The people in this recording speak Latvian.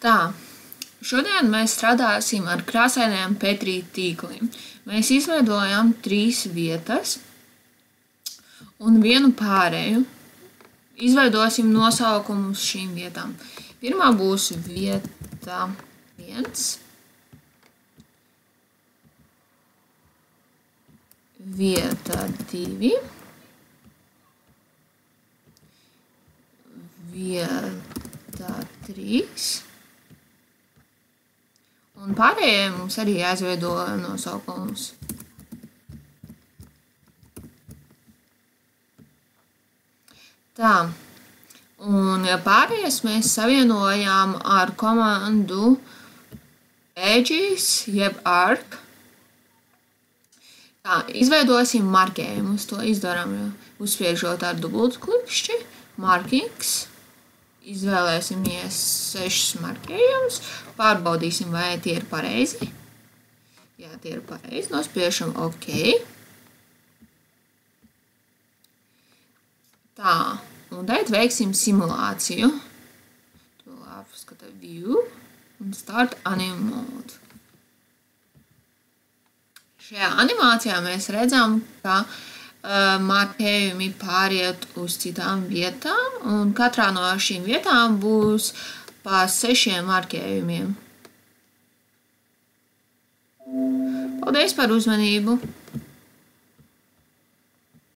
Tā, šodien mēs strādāsim ar krāsainajiem Petri tīkliem. Mēs izveidojam 3 vietas un vienu pārēju. Izveidosim nosaukumus šīm vietām. Pirmā būs vieta 1, vieta 2, vieta 3, un pārējie mums arī jāizveido nosaukums. Tā, un pārējais mēs savienojām ar komandu edges jeb arc. Tā, izveidosim marķējumus. To izdarām uzspiežot ar dubultklikšķi, markings. Izvēlēsimies 6 marķējumus, pārbaudīsim, vai tie ir pareizi. Jā, tie ir pareizi, nospiežam OK. Tā, un tagad veiksim simulāciju. To apskata View un Start Anim Mode. Šajā animācijā mēs redzam, ka marķējumi pāriet uz citām vietām, un katrā no šīm vietām būs pa 6 marķējumiem. Paldies par uzmanību!